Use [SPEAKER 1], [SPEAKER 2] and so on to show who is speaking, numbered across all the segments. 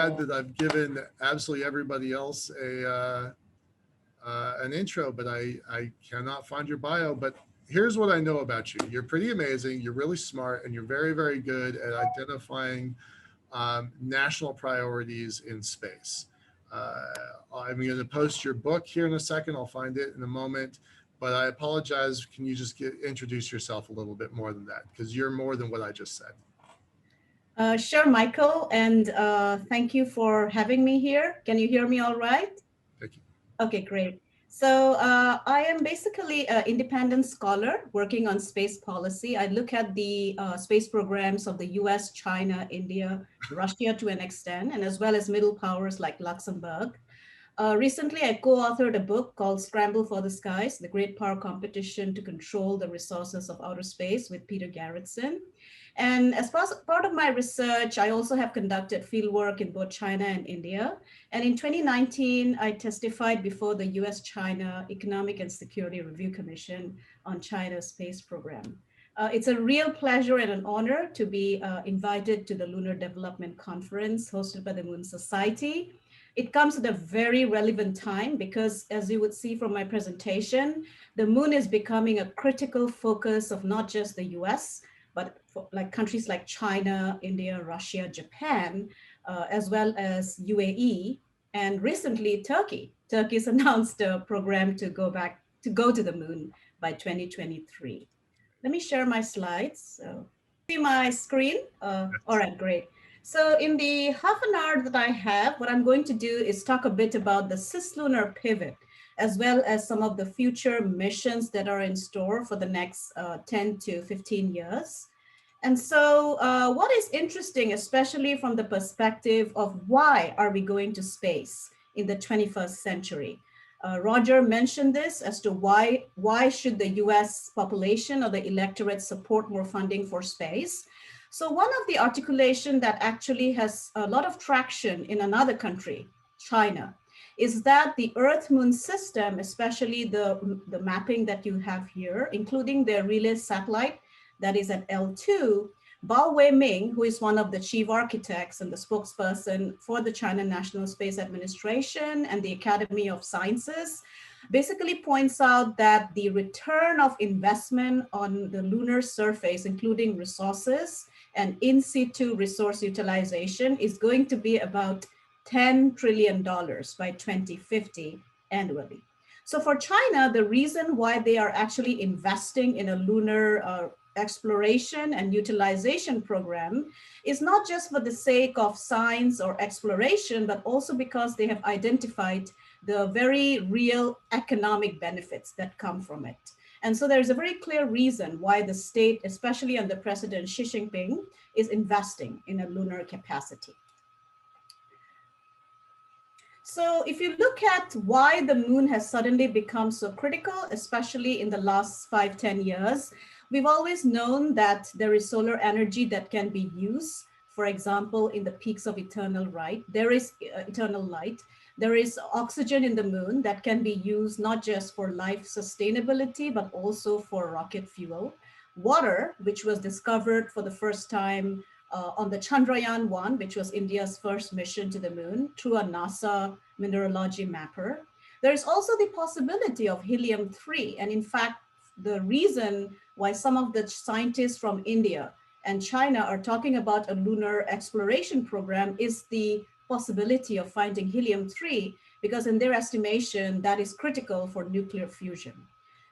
[SPEAKER 1] bad that I've given absolutely everybody else an intro, but I cannot find your bio. But here's what I know about you. You're pretty amazing. You're really smart, and you're very, very good at identifying national priorities in space. I'm going to post your book here in a second. I'll find it in a moment. But I apologize. Can you just introduce yourself a little bit more than that? Because you're more than what I just said.
[SPEAKER 2] Sure, Michael, and thank you for having me here. Can you hear me all right?
[SPEAKER 1] Thank you.
[SPEAKER 2] Okay, great. So I am basically an independent scholar working on space policy. I look at the space programs of the US, China, India, Russia to an extent, and as well as middle powers like Luxembourg. Recently, I co-authored a book called Scramble for the Skies, the Great Power Competition to Control the Resources of Outer Space with Peter Garretson. And as part of my research, I also have conducted fieldwork in both China and India. And in 2019, I testified before the US-China Economic and Security Review Commission on China's space program. It's a real pleasure and an honor to be invited to the Lunar Development Conference hosted by the Moon Society. It comes at a very relevant time because, as you would see from my presentation, the moon is becoming a critical focus of not just the US, but for like countries like China, India, Russia, Japan, as well as UAE, and recently Turkey. Turkey's announced a program to go to the moon by 2023. Let me share my slides. So, see my screen? All right, great. So in the half an hour that I have, what I'm going to do is talk a bit about the Cislunar Pivot, as well as some of the future missions that are in store for the next 10 to 15 years. And so what is interesting, especially from the perspective of why are we going to space in the 21st century? Roger mentioned this as to why should the US population or the electorate support more funding for space? So one of the articulation that actually has a lot of traction in another country, China, is that the Earth-Moon system, especially the mapping that you have here, including their relay satellite that is at L2, Bao Weiming, who is one of the chief architects and the spokesperson for the China National Space Administration and the Academy of Sciences, basically points out that the return of investment on the lunar surface, including resources and in situ resource utilization, is going to be about $10 trillion by 2050 annually. So for China, the reason why they are actually investing in a lunar exploration and utilization program is not just for the sake of science or exploration, but also because they have identified the very real economic benefits that come from it. And so there's a very clear reason why the state, especially under President Xi Jinping, is investing in a lunar capacity. So if you look at why the moon has suddenly become so critical, especially in the last 5-10 years, we've always known that there is solar energy that can be used. For example, in the peaks of eternal light, there is eternal light. There is oxygen in the moon that can be used not just for life sustainability, but also for rocket fuel. Water, which was discovered for the first time on the Chandrayaan-1, which was India's first mission to the moon through a NASA mineralogy mapper. There is also the possibility of helium-3. And in fact, the reason why some of the scientists from India and China are talking about a lunar exploration program is the possibility of finding helium-3, because in their estimation, that is critical for nuclear fusion.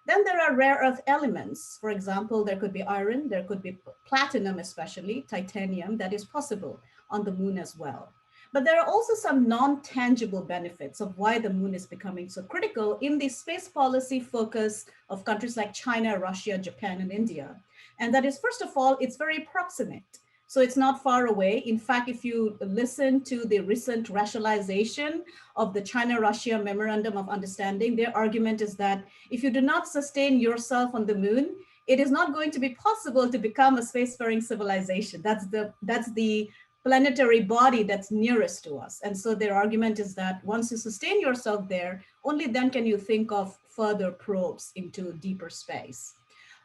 [SPEAKER 2] Then there are rare earth elements. For example, there could be iron, there could be platinum, especially titanium, that is possible on the moon as well. But there are also some non-tangible benefits of why the moon is becoming so critical in the space policy focus of countries like China, Russia, Japan, and India. And that is, first of all, it's very proximate. So it's not far away. In fact, if you listen to the recent rationalization of the China-Russia Memorandum of Understanding, their argument is that if you do not sustain yourself on the moon, it is not going to be possible to become a spacefaring civilization. That's the planetary body that's nearest to us. And so their argument is that once you sustain yourself there, only then can you think of further probes into deeper space.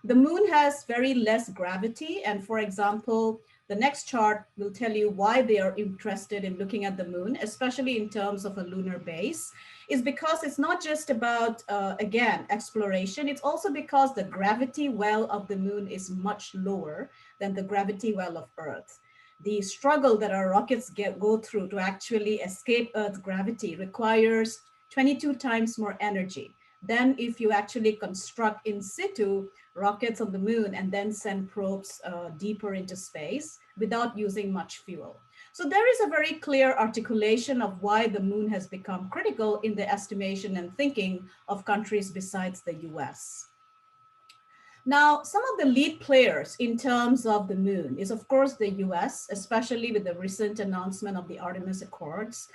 [SPEAKER 2] The moon has very less gravity. And for example, The next chart will tell you why they are interested in looking at the moon, especially in terms of a lunar base, is because it's not just about, again, exploration. It's also because the gravity well of the moon is much lower than the gravity well of Earth. The struggle that our rockets go through to actually escape Earth's gravity requires 22 times more energy than if you actually construct in situ rockets on the moon and then send probes deeper into space without using much fuel. So there is a very clear articulation of why the moon has become critical in the estimation and thinking of countries besides the US. Now, some of the lead players in terms of the moon is, of course, the US, especially with the recent announcement of the Artemis Accords,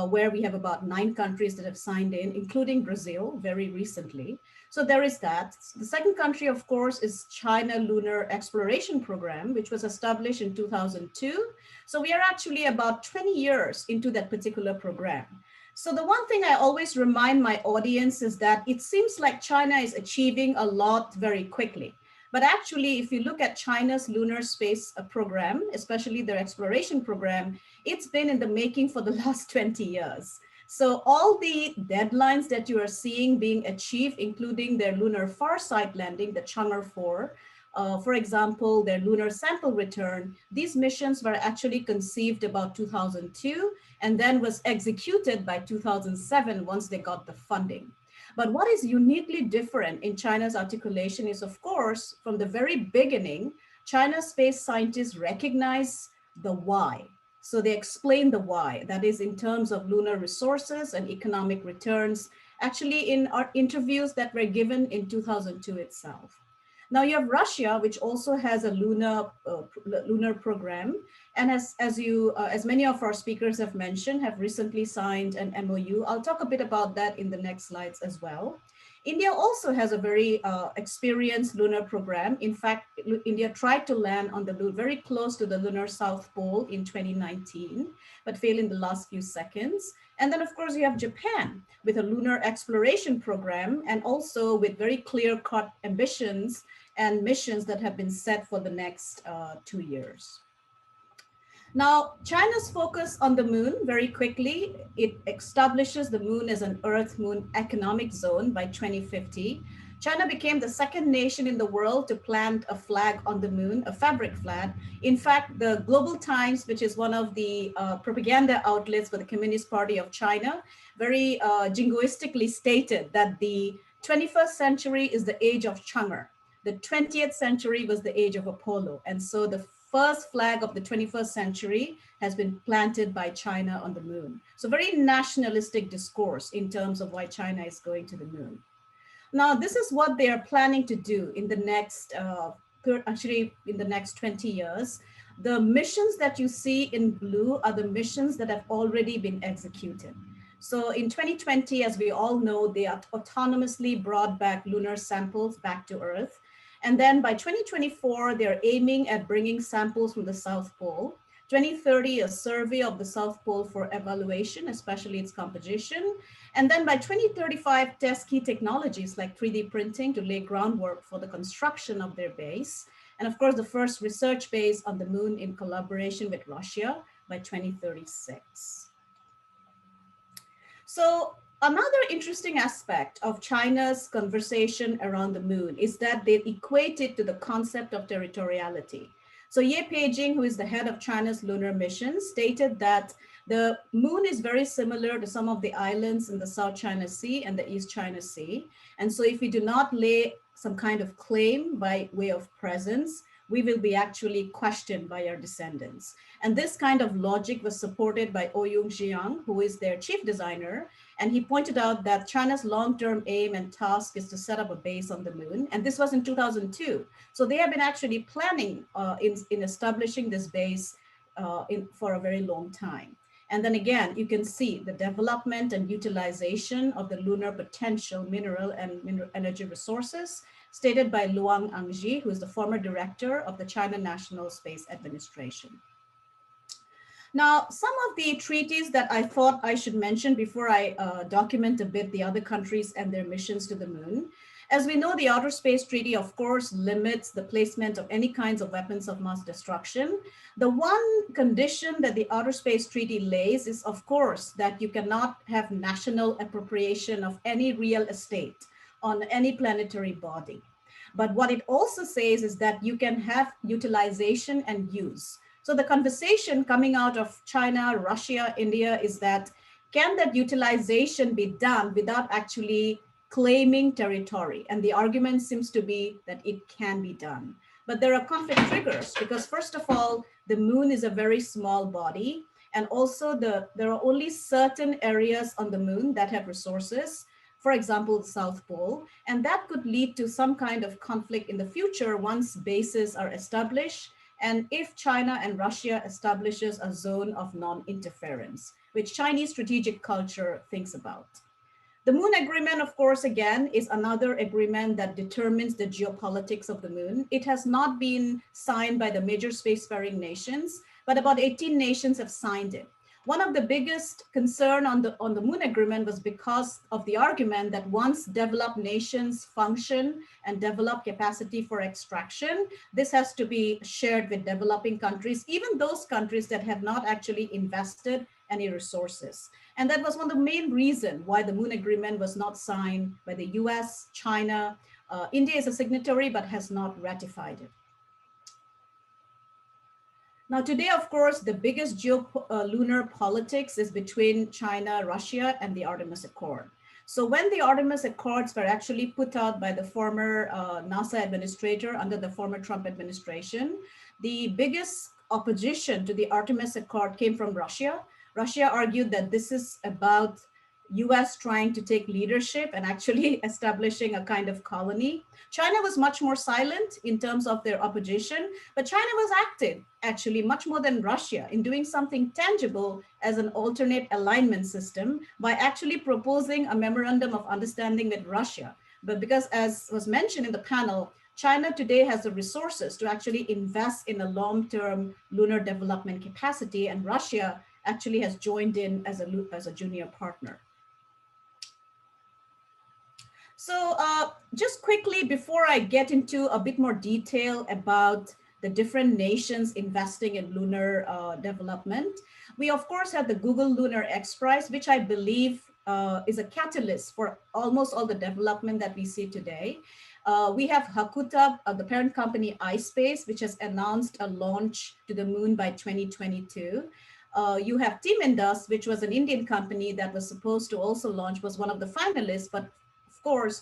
[SPEAKER 2] where we have about 9 countries that have signed in, including Brazil very recently. So there is that. The second country, of course, is China Lunar Exploration Program, which was established in 2002. So we are actually about 20 years into that particular program. So the one thing I always remind my audience is that it seems like China is achieving a lot very quickly. But actually, if you look at China's lunar space program, especially their exploration program, it's been in the making for the last 20 years. So all the deadlines that you are seeing being achieved, including their lunar far side landing, the Chang'e 4, for example, their lunar sample return, these missions were actually conceived about 2002 and then was executed by 2007 once they got the funding. But what is uniquely different in China's articulation is, of course, from the very beginning, China's space scientists recognize the why. So they explain the why, that is in terms of lunar resources and economic returns, actually in our interviews that were given in 2002 itself. Now you have Russia, which also has a lunar program, and as many of our speakers have mentioned, have recently signed an MOU. I'll talk a bit about that in the next slides as well. India also has a very experienced lunar program. In fact, India tried to land on the very close to the lunar South Pole in 2019, but failed in the last few seconds. And then, of course, you have Japan with a lunar exploration program and also with very clear-cut ambitions and missions that have been set for the next 2 years. Now, China's focus on the moon, very quickly, it establishes the moon as an Earth-Moon economic zone by 2050. China became the second nation in the world to plant a flag on the moon, a fabric flag. In fact, the Global Times, which is one of the propaganda outlets for the Communist Party of China, very jingoistically stated that the 21st century is the age of Chang'e. The 20th century was the age of Apollo. And so the first flag of the 21st century has been planted by China on the moon. So very nationalistic discourse in terms of why China is going to the moon. Now, this is what they are planning to do in the next, in the next 20 years. The missions that you see in blue are the missions that have already been executed. So in 2020, as we all know, they autonomously brought back lunar samples back to Earth. And then by 2024, they're aiming at bringing samples from the South Pole. 2030, a survey of the South Pole for evaluation, especially its composition. And then by 2035, test key technologies like 3D printing to lay groundwork for the construction of their base. And of course, the first research base on the moon in collaboration with Russia by 2036. So another interesting aspect of China's conversation around the moon is that they equate it to the concept of territoriality. So Ye Peijing, who is the head of China's lunar mission, stated that the moon is very similar to some of the islands in the South China Sea and the East China Sea. And so if we do not lay some kind of claim by way of presence, we will be actually questioned by our descendants. And this kind of logic was supported by Ouyang Jiang, who is their chief designer. And he pointed out that China's long-term aim and task is to set up a base on the moon. And this was in 2002. So they have been actually planning in establishing this base for a very long time. And then again, you can see the development and utilization of the lunar potential mineral and energy resources stated by Luang Angji, who is the former director of the China National Space Administration. Now, some of the treaties that I thought I should mention before I document a bit the other countries and their missions to the moon. As we know, the Outer Space Treaty, of course, limits the placement of any kinds of weapons of mass destruction. The one condition that the Outer Space Treaty lays is, of course, that you cannot have national appropriation of any real estate on any planetary body. But what it also says is that you can have utilization and use. So the conversation coming out of China, Russia, India is that can that utilization be done without actually claiming territory? And the argument seems to be that it can be done. But there are conflict triggers because first of all, the moon is a very small body. And also there are only certain areas on the moon that have resources, for example, the South Pole, and that could lead to some kind of conflict in the future once bases are established, and if China and Russia establishes a zone of non-interference, which Chinese strategic culture thinks about. The Moon Agreement, of course, again, is another agreement that determines the geopolitics of the moon. It has not been signed by the major spacefaring nations, but about 18 nations have signed it. One of the biggest concern on the Moon Agreement was because of the argument that once developed nations function and develop capacity for extraction, this has to be shared with developing countries, even those countries that have not actually invested any resources. And that was one of the main reasons why the Moon Agreement was not signed by the US, China. India is a signatory, but has not ratified it. Now, today, of course, the biggest lunar politics is between China, Russia, and the Artemis Accord. So when the Artemis Accords were actually put out by the former NASA administrator under the former Trump administration, the biggest opposition to the Artemis Accord came from Russia. Russia argued that this is about US trying to take leadership and actually establishing a kind of colony. China was much more silent in terms of their opposition, but China was active, actually, much more than Russia in doing something tangible as an alternate alignment system by actually proposing a memorandum of understanding with Russia. But because, as was mentioned in the panel, China today has the resources to actually invest in a long-term lunar development capacity, and Russia actually has joined in as a junior partner. So just quickly, before I get into a bit more detail about the different nations investing in lunar development, we of course have the Google Lunar X Prize, which I believe is a catalyst for almost all the development that we see today. We have Hakuta, the parent company iSpace, which has announced a launch to the moon by 2022. You have Team Indus, which was an Indian company that was supposed to also launch, was one of the finalists, but of course,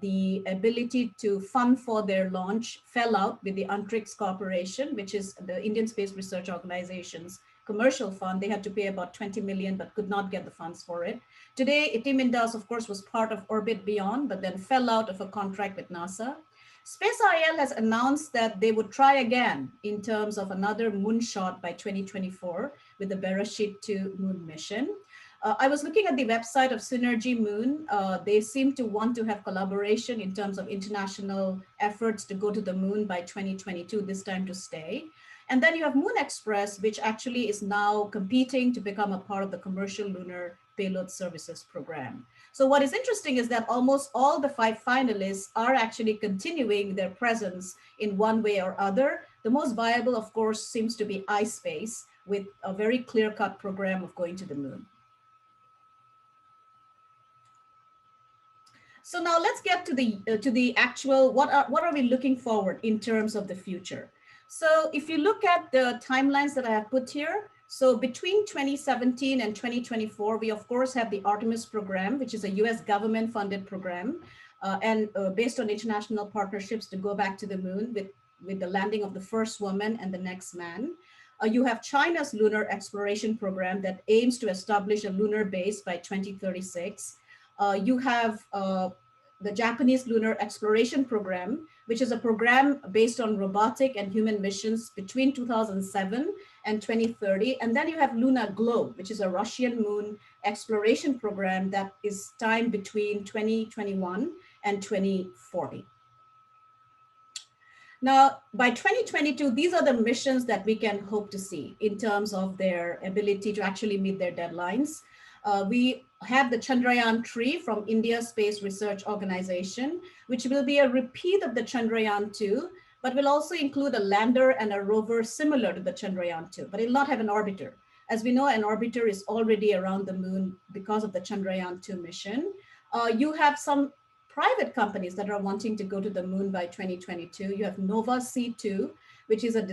[SPEAKER 2] the ability to fund for their launch fell out with the Antrix Corporation, which is the Indian Space Research Organization's commercial fund. They had to pay about 20 million, but could not get the funds for it. Today, Team Indus, of course, was part of Orbit Beyond, but then fell out of a contract with NASA. SpaceIL has announced that they would try again in terms of another moonshot by 2024 with the Bereshit 2 moon mission. I was looking at the website of Synergy Moon. They seem to want to have collaboration in terms of international efforts to go to the moon by 2022, this time to stay. And then you have Moon Express, which actually is now competing to become a part of the commercial lunar payload services program. So what is interesting is that almost all the 5 finalists are actually continuing their presence in one way or other. The most viable, of course, seems to be iSpace, with a very clear-cut program of going to the moon. So now let's get to the actual, what are we looking forward in terms of the future? So if you look at the timelines that I have put here, so between 2017 and 2024, we of course have the Artemis program, which is a US government funded program and based on international partnerships to go back to the moon with the landing of the first woman and the next man. You have China's lunar exploration program that aims to establish a lunar base by 2036. You have the Japanese Lunar Exploration Program, which is a program based on robotic and human missions between 2007 and 2030. And then you have Luna Globe, which is a Russian moon exploration program that is timed between 2021 and 2040. Now, by 2022, these are the missions that we can hope to see in terms of their ability to actually meet their deadlines. We have the Chandrayaan-3 from India Space Research Organization, which will be a repeat of the Chandrayaan-2, but will also include a lander and a rover similar to the Chandrayaan-2, but it will not have an orbiter. As we know, an orbiter is already around the moon because of the Chandrayaan-2 mission. You have some private companies that are wanting to go to the moon by 2022. You have Nova C2, which is a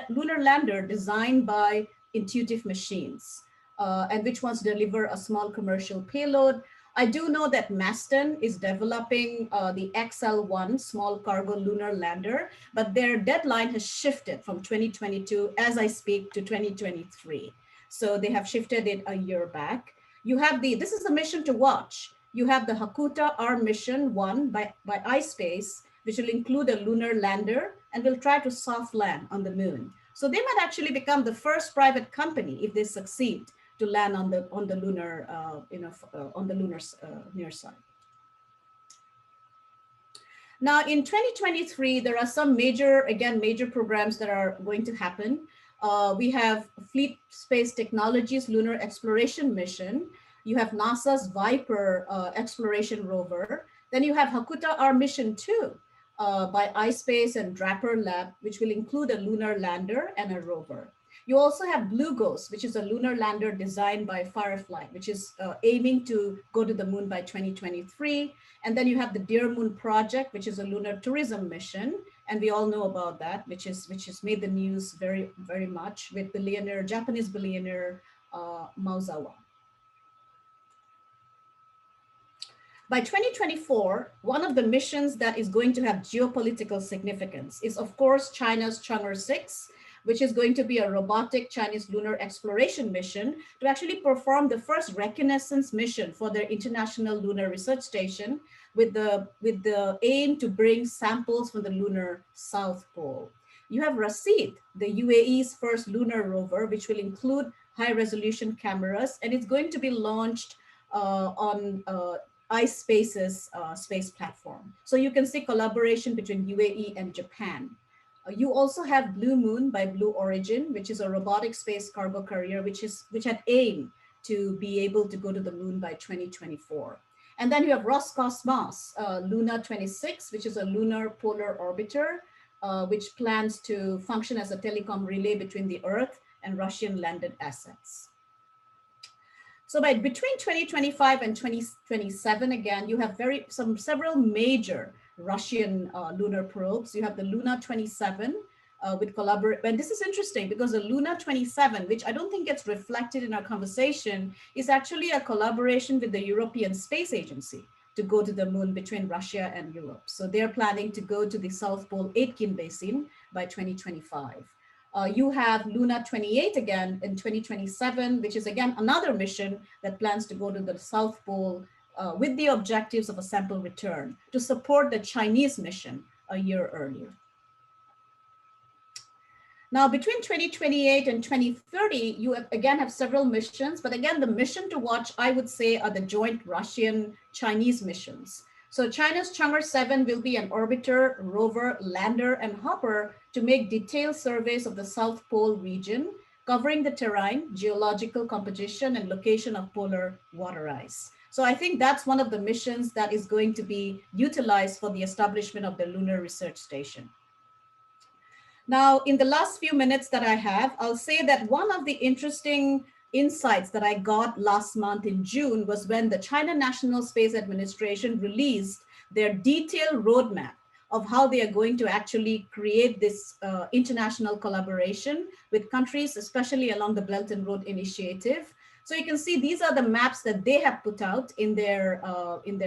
[SPEAKER 2] lunar lander designed by Intuitive Machines, and which wants to deliver a small commercial payload. I do know that Maston is developing the XL1 small cargo lunar lander, but their deadline has shifted from 2022 as I speak to 2023. So they have shifted it a year back. You have this is a mission to watch. You have the Hakuta R mission 1 by iSpace, which will include a lunar lander and will try to soft land on the moon. So they might actually become the first private company if they succeed to land on the lunar near side. Now in 2023, there are some major programs that are going to happen. We have Fleet Space Technologies Lunar Exploration Mission. You have NASA's Viper exploration rover. Then you have Hakuta R Mission 2 by iSpace and Draper Lab, which will include a lunar lander and a rover. You also have Blue Ghost, which is a lunar lander designed by Firefly, which is aiming to go to the moon by 2023. And then you have the Dear Moon Project, which is a lunar tourism mission. And we all know about that, which has made the news very, very much with Japanese billionaire Maezawa. By 2024, one of the missions that is going to have geopolitical significance is, of course, China's Chang'e 6, which is going to be a robotic Chinese lunar exploration mission to actually perform the first reconnaissance mission for their International Lunar Research Station with the aim to bring samples from the lunar South Pole. You have Rashid, the UAE's first lunar rover, which will include high-resolution cameras, and it's going to be launched on iSpace's space platform. So you can see collaboration between UAE and Japan. You also have Blue Moon by Blue Origin, which is a robotic space cargo carrier, which had aimed to be able to go to the moon by 2024. And then you have Roscosmos, Luna 26, which is a lunar polar orbiter, which plans to function as a telecom relay between the Earth and Russian landed assets. So between 2025 and 2027, again, you have several major Russian lunar probes. You have the Luna 27 with collaboration. And this is interesting because the Luna 27, which I don't think gets reflected in our conversation, is actually a collaboration with the European Space Agency to go to the moon between Russia and Europe. So they're planning to go to the South Pole Aitken Basin by 2025. You have Luna 28 again in 2027, which is again another mission that plans to go to the South Pole with the objectives of a sample return to support the Chinese mission a year earlier. Now, between 2028 and 2030, you again have several missions, but again, the mission to watch, I would say, are the joint Russian-Chinese missions. So China's Chang'e 7 will be an orbiter, rover, lander, and hopper to make detailed surveys of the South Pole region, covering the terrain, geological composition, and location of polar water ice. So I think that's one of the missions that is going to be utilized for the establishment of the Lunar Research Station. Now, in the last few minutes that I have, I'll say that one of the interesting insights that I got last month in June was when the China National Space Administration released their detailed roadmap of how they are going to actually create this international collaboration with countries, especially along the Belt and Road Initiative. So you can see these are the maps that they have put out in their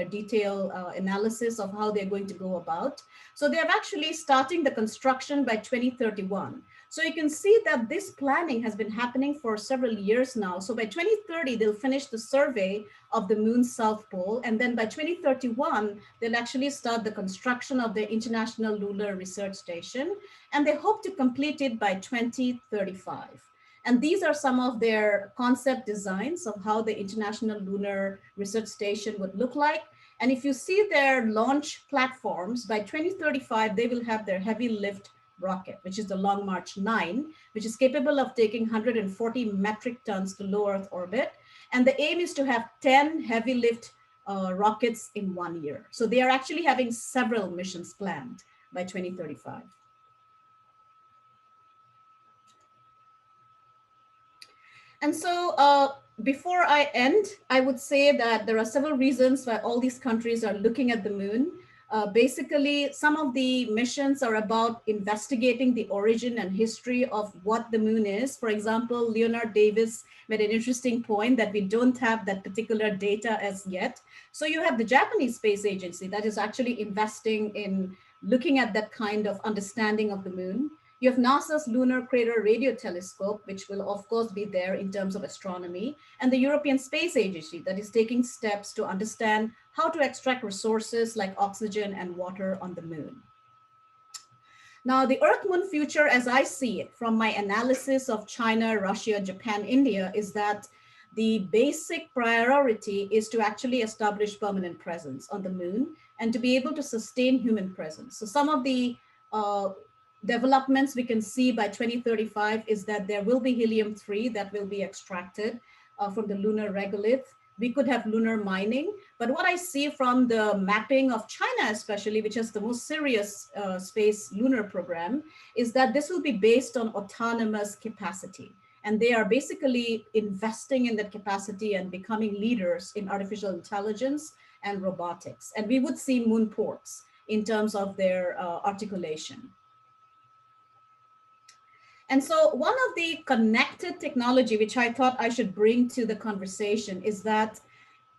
[SPEAKER 2] detailed analysis of how they're going to go about. So they're actually starting the construction by 2031. So you can see that this planning has been happening for several years now. So by 2030, they'll finish the survey of the moon's South Pole. And then by 2031, they'll actually start the construction of the International Lunar Research Station. And they hope to complete it by 2035. And these are some of their concept designs of how the International Lunar Research Station would look like. And if you see their launch platforms, by 2035, they will have their heavy lift rocket, which is the Long March 9, which is capable of taking 140 metric tons to low Earth orbit. And the aim is to have 10 heavy lift rockets in 1 year. So they are actually having several missions planned by 2035. And so before I end, I would say that there are several reasons why all these countries are looking at the moon. Basically, some of the missions are about investigating the origin and history of what the moon is. For example, Leonard Davis made an interesting point that we don't have that particular data as yet. So you have the Japanese Space Agency that is actually investing in looking at that kind of understanding of the moon. You have NASA's Lunar Crater Radio Telescope, which will of course be there in terms of astronomy, and the European Space Agency that is taking steps to understand how to extract resources like oxygen and water on the moon. Now, the Earth-Moon future, as I see it from my analysis of China, Russia, Japan, India, is that the basic priority is to actually establish permanent presence on the moon and to be able to sustain human presence. So some of the developments we can see by 2035 is that there will be helium-3 that will be extracted from the lunar regolith. We could have lunar mining, but what I see from the mapping of China especially, which is the most serious space lunar program, is that this will be based on autonomous capacity. And they are basically investing in that capacity and becoming leaders in artificial intelligence and robotics. And we would see moon ports in terms of their articulation. And so one of the connected technology, which I thought I should bring to the conversation, is that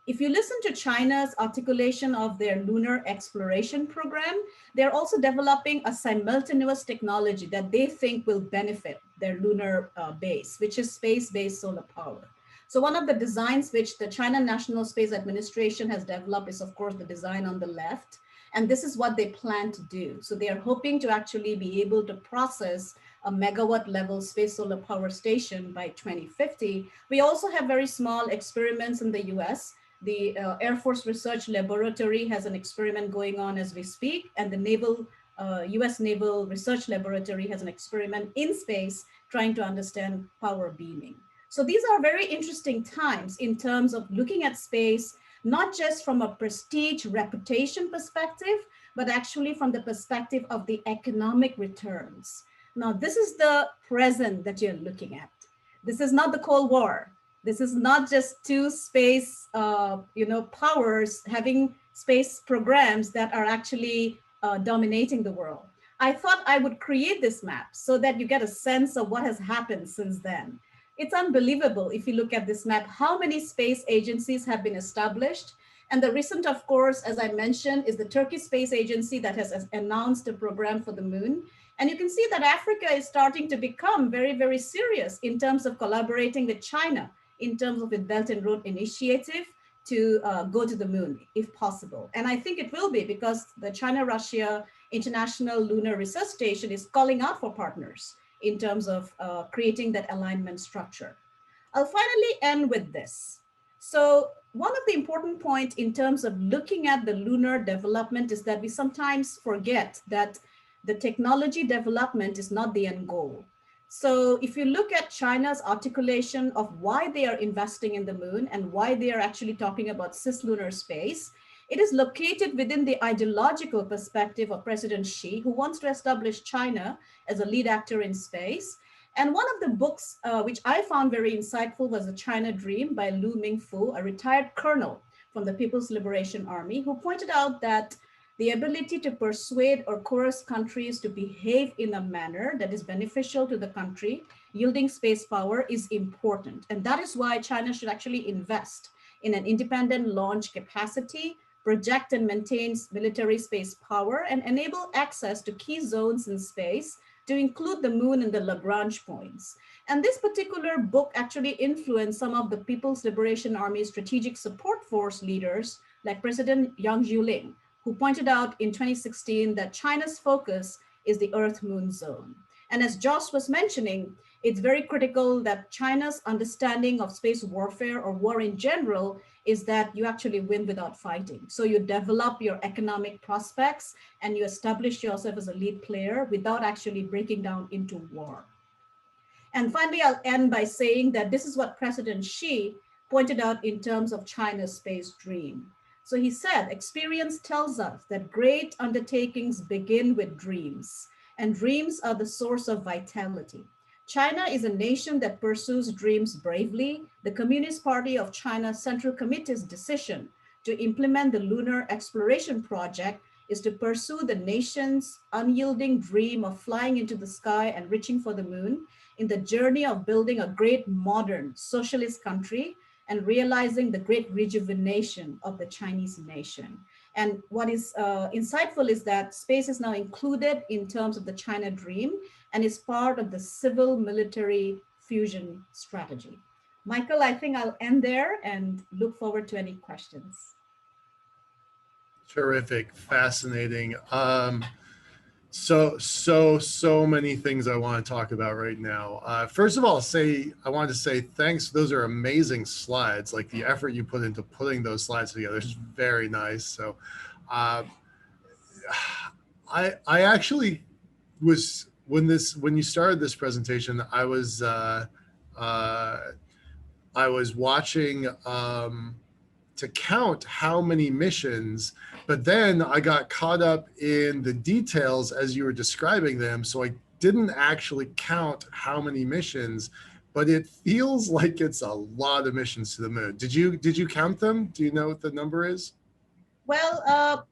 [SPEAKER 2] if you listen to China's articulation of their lunar exploration program, they're also developing a simultaneous technology that they think will benefit their lunar base, which is space-based solar power. So one of the designs which the China National Space Administration has developed is, of course, the design on the left. And this is what they plan to do. So they are hoping to actually be able to process a megawatt level space solar power station by 2050. We also have very small experiments in the US. The Air Force Research Laboratory has an experiment going on as we speak, and the US Naval Research Laboratory has an experiment in space trying to understand power beaming. So these are very interesting times in terms of looking at space, not just from a prestige reputation perspective, but actually from the perspective of the economic returns. Now, this is the present that you're looking at. This is not the Cold War. This is not just two space powers having space programs that are actually dominating the world. I thought I would create this map so that you get a sense of what has happened since then. It's unbelievable if you look at this map, how many space agencies have been established. And the recent, of course, as I mentioned, is the Turkish Space Agency that has announced a program for the moon. And you can see that Africa is starting to become very, very serious in terms of collaborating with China in terms of the Belt and Road Initiative to go to the moon, if possible. And I think it will be because the China-Russia International Lunar Research Station is calling out for partners in terms of creating that alignment structure. I'll finally end with this. So one of the important points in terms of looking at the lunar development is that we sometimes forget that the technology development is not the end goal. So if you look at China's articulation of why they are investing in the moon and why they are actually talking about cislunar space, it is located within the ideological perspective of President Xi, who wants to establish China as a lead actor in space. And one of the books which I found very insightful was The China Dream by Lu Mingfu, a retired colonel from the People's Liberation Army, who pointed out that the ability to persuade or coerce countries to behave in a manner that is beneficial to the country, yielding space power, is important. And that is why China should actually invest in an independent launch capacity, project and maintain military space power, and enable access to key zones in space, to include the moon and the Lagrange points. And this particular book actually influenced some of the People's Liberation Army Strategic Support Force leaders, like President Yang Zhuling, who pointed out in 2016 that China's focus is the Earth-Moon zone. And as Joss was mentioning, it's very critical that China's understanding of space warfare or war in general is that you actually win without fighting. So you develop your economic prospects and you establish yourself as a lead player without actually breaking down into war. And finally, I'll end by saying that this is what President Xi pointed out in terms of China's space dream. So he said, experience tells us that great undertakings begin with dreams, and dreams are the source of vitality. China is a nation that pursues dreams bravely. The Communist Party of China's Central Committee's decision to implement the Lunar Exploration Project is to pursue the nation's unyielding dream of flying into the sky and reaching for the moon in the journey of building a great modern socialist country and realizing the great rejuvenation of the Chinese nation. And what is insightful is that space is now included in terms of the China dream and is part of the civil military fusion strategy. Michael, I think I'll end there and look forward to any questions.
[SPEAKER 1] Terrific, fascinating. So many things I want to talk about right now. First of all, I wanted to say thanks. Those are amazing slides. Like the effort you put into putting those slides together is very nice. So, I actually was when you started this presentation, I was watching to count how many missions, but then I got caught up in the details as you were describing them. So I didn't actually count how many missions, but it feels like it's a lot of missions to the moon. Did you count them? Do you know what the number is?
[SPEAKER 2] Well,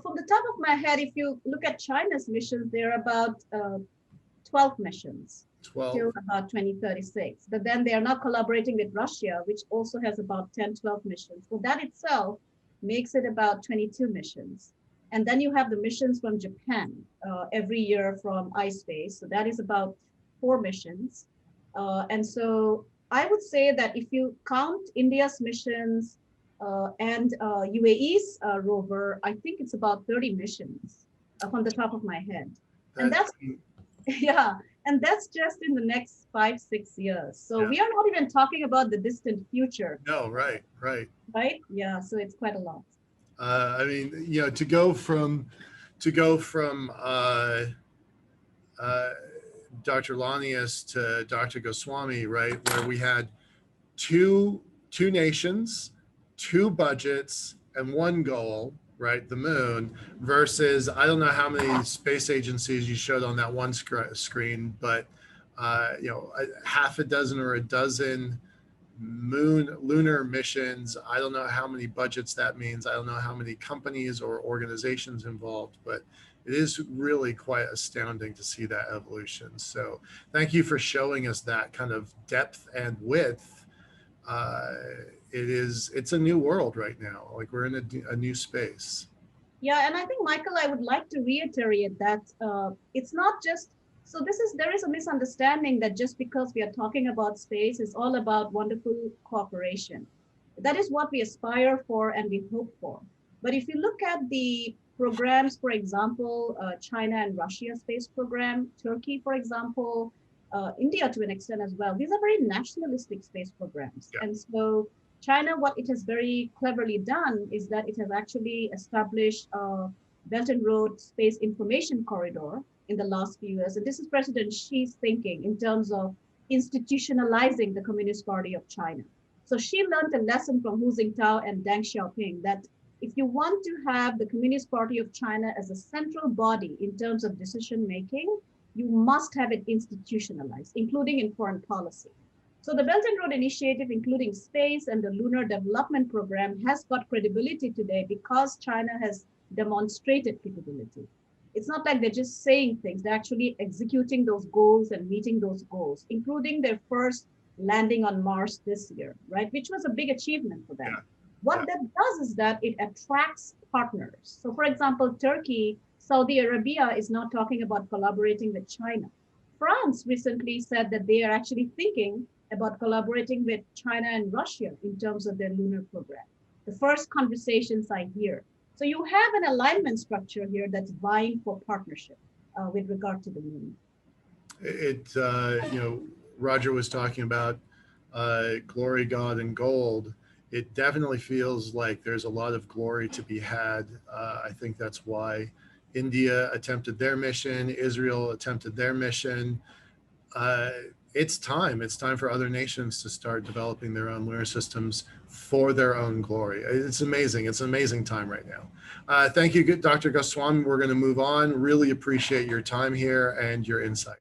[SPEAKER 2] from the top of my head, if you look at China's missions, there are about 12 missions
[SPEAKER 1] 12.
[SPEAKER 2] till about 2036. But then they are now collaborating with Russia, which also has about 10, 12 missions. So that itself makes it about 22 missions. And then you have the missions from Japan every year from iSpace. So that is about 4 missions. And so I would say that if you count India's missions and UAE's rover, I think it's about 30 missions from the top of my head. And that's, yeah, and that's just in the next 5-6 years. So we are not even talking about the distant future.
[SPEAKER 1] No, right.
[SPEAKER 2] Right? Yeah, so it's quite a lot.
[SPEAKER 1] I mean, you know, to go from Dr. Lanius to Dr. Goswami, right, where we had two nations, 2 budgets, and 1 goal, right, the moon, versus I don't know how many space agencies you showed on that one screen, but you know, half a dozen or a dozen lunar missions. I don't know how many budgets that means. I don't know how many companies or organizations involved, but it is really quite astounding to see that evolution. So thank you for showing us that kind of depth and width. It's a new world right now. Like we're in a new space.
[SPEAKER 2] Yeah, and I think, Michael, I would like to reiterate that it's not just, so there is a misunderstanding that just because we are talking about space, it's all about wonderful cooperation. That is what we aspire for and we hope for. But if you look at the programs, for example, China and Russia space program, Turkey, for example, India to an extent as well, these are very nationalistic space programs. Yeah. And so China, what it has very cleverly done is that it has actually established a Belt and Road Space Information Corridor in the last few years. And this is President Xi's thinking in terms of institutionalizing the Communist Party of China. So Xi learned a lesson from Hu Jintao and Deng Xiaoping that if you want to have the Communist Party of China as a central body in terms of decision making, you must have it institutionalized, including in foreign policy. So the Belt and Road Initiative, including space and the Lunar Development Program, has got credibility today because China has demonstrated capability. It's not like they're just saying things, they're actually executing those goals and meeting those goals, including their first landing on Mars this year, right? Which was a big achievement for them. Yeah. What that does is that it attracts partners. So for example, Turkey, Saudi Arabia is now talking about collaborating with China. France recently said that they are actually thinking about collaborating with China and Russia in terms of their lunar program. The first conversations I hear. So you have an alignment structure here that's vying for partnership with regard to the moon.
[SPEAKER 1] You know, Roger was talking about glory, God, and gold. It definitely feels like there's a lot of glory to be had. I think that's why India attempted their mission, Israel attempted their mission. it's time. It's time for other nations to start developing their own lunar systems for their own glory. It's amazing. It's an amazing time right now. Thank you, Dr. Goswami. We're going to move on. Really appreciate your time here and your insight.